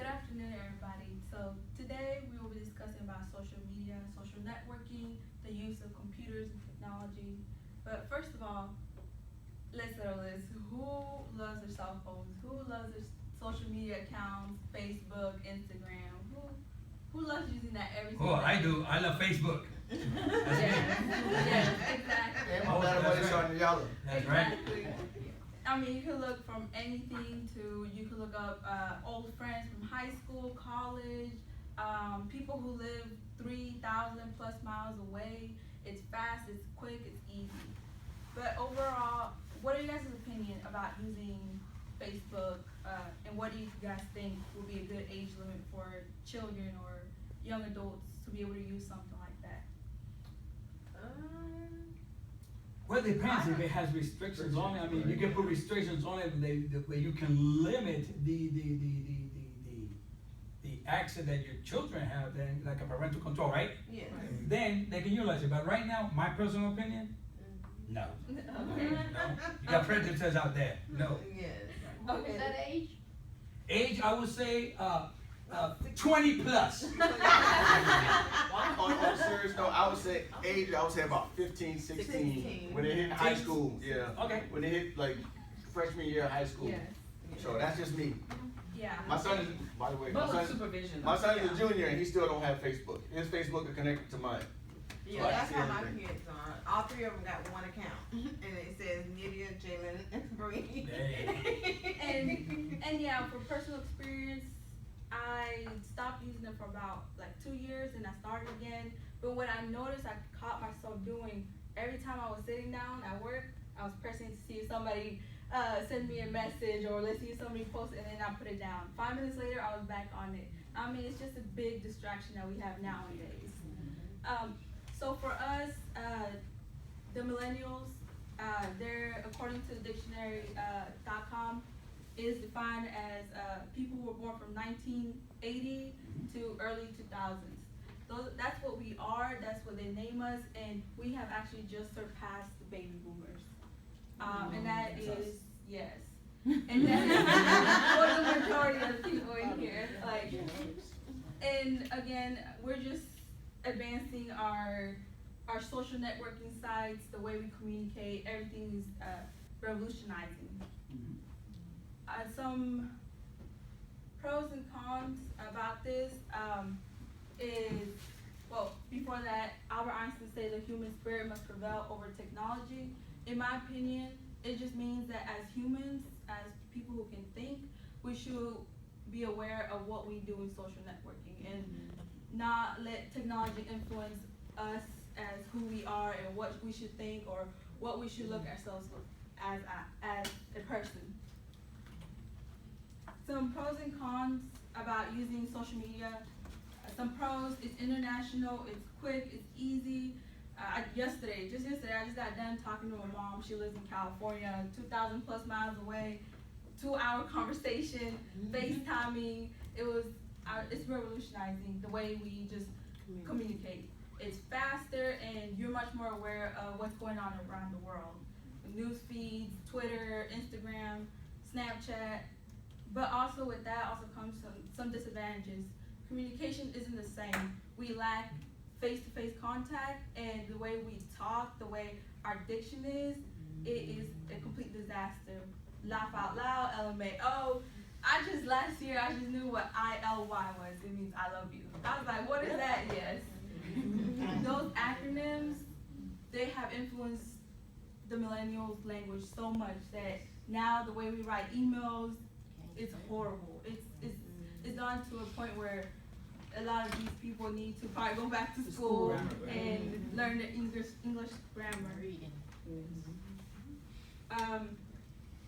good afternoon, everybody. So today we will be discussing about social media, social networking, the use of computers and technology. But first of all, let's settle this. Who loves their cell phones? Who loves their social media accounts, Facebook, Instagram? Who loves using that every single Oh, day? I do. I love Facebook. Yes, exactly. And my better way is on the yellow. That's right. Exactly. I mean, you can look from anything to, you can look up old friends from high school, college, people who live 3,000 plus miles away. It's fast, it's quick, it's easy. But overall, what are you guys' opinion about using Facebook, and what do you guys think will be a good age limit for children or young adults to be able to use something like that? Well, it depends if it has restrictions on it. I mean, you can put restrictions on it where you can limit the access that your children have, then like a parental control, right? Yes. Then they can utilize it. But right now, my personal opinion, no. Okay. No. You got prejudices out there. No. Yes. What was that age? Age, I would say 20 plus. On a serious note, I would say age, I would say about 15, 16, 16. when they hit high school, yeah. Okay. When they hit like freshman year of high school. Yes. So that's just me. Yeah. My son is, by the way, But with my supervision. son is a junior and he still don't have Facebook. His Facebook is connected to mine. Yeah, that's how my kids are. All three of them got one account, and it says Nydia, Jalen, and Bree. And yeah, for personal experience, I stopped using it for about like 2 years and I started again. But what I noticed I caught myself doing, every time I was sitting down at work, I was pressing to see if somebody send me a message or let's see if somebody post it, and then I put it down. 5 minutes later, I was back on it. I mean, it's just a big distraction that we have nowadays. So for us, the millennials, they're, according to the dictionary.com, is defined as people who were born from 1980 to early 2000s. That's what we are, that's what they name us, and we have actually just surpassed the baby boomers. And that is, yes. And that is for the majority of the people in here. Like, and again, we're just advancing our social networking sites, the way we communicate, everything is revolutionizing. Some pros and cons about this is, well, before that, Albert Einstein said the human spirit must prevail over technology. In my opinion, it just means that as humans, as people who can think, we should be aware of what we do in social networking and not let technology influence us as who we are and what we should think or what we should look ourselves as a person. Some pros and cons about using social media. Some pros, it's international, it's quick, it's easy. Just yesterday, I just got done talking to my mom. She lives in California, 2,000 plus miles away. 2-hour conversation, FaceTiming. It's revolutionizing the way we just communicate. It's faster and you're much more aware of what's going on around the world. News feeds, Twitter, Instagram, Snapchat. But also with that also comes some disadvantages. Communication isn't the same. We lack face-to-face contact, and the way we talk, the way our diction is, it is a complete disaster. Laugh out loud, LMAO. Last year, I just knew what ILY was. It means I love you. I was like, what is that? Yes. Those acronyms, they have influenced the millennials' language so much that now the way we write emails, it's horrible. It's gone to a point where a lot of these people need to probably go back to school and learn the English grammar.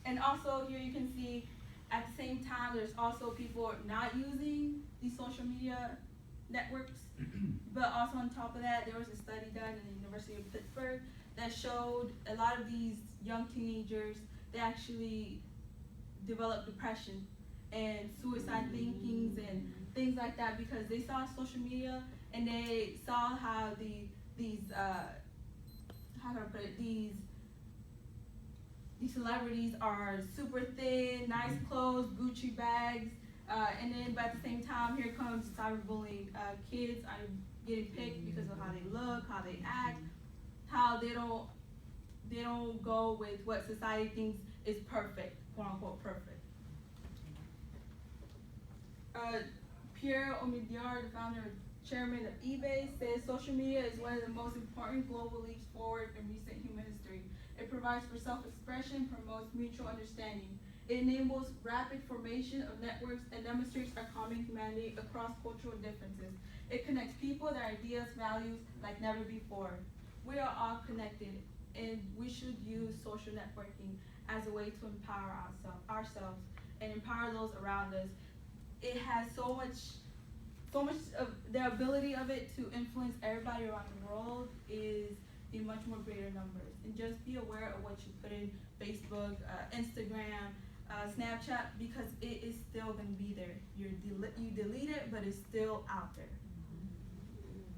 And also here you can see at the same time there's also people not using these social media networks. But also on top of that, there was a study done in the University of Pittsburgh that showed a lot of these young teenagers, they actually developed depression and suicide thinkings and things like that because they saw social media and they saw how these celebrities are super thin, nice clothes, Gucci bags, But at the same time, here comes cyberbullying. Kids are getting picked because of how they look, how they act, how they don't go with what society thinks is perfect, quote unquote perfect. Pierre Omidyar, the founder and chairman of eBay, says social media is one of the most important global leaps forward in recent human history. It provides for self-expression, promotes mutual understanding. It enables rapid formation of networks and demonstrates our common humanity across cultural differences. It connects people, their ideas, values like never before. We are all connected, and we should use social networking as a way to empower ourselves and empower those around us. It has so much of the ability of it to influence everybody around the world is in much more greater numbers. And just be aware of what you put in Facebook, Instagram, Snapchat, because it is still gonna be there. You delete it, but it's still out there.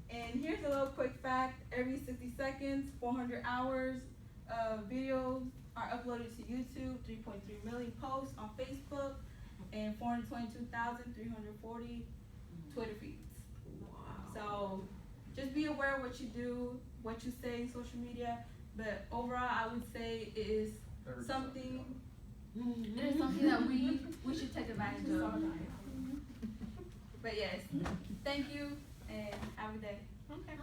And here's a little quick fact: every 60 seconds, 400 hours of videos are uploaded to YouTube, 3.3 million posts on Facebook, and 422,340 Twitter feeds. Wow. So just be aware of what you do, what you say in social media. But overall, I would say it is something. It is something that we should take advantage of. But yes, thank you and have a good day. Okay.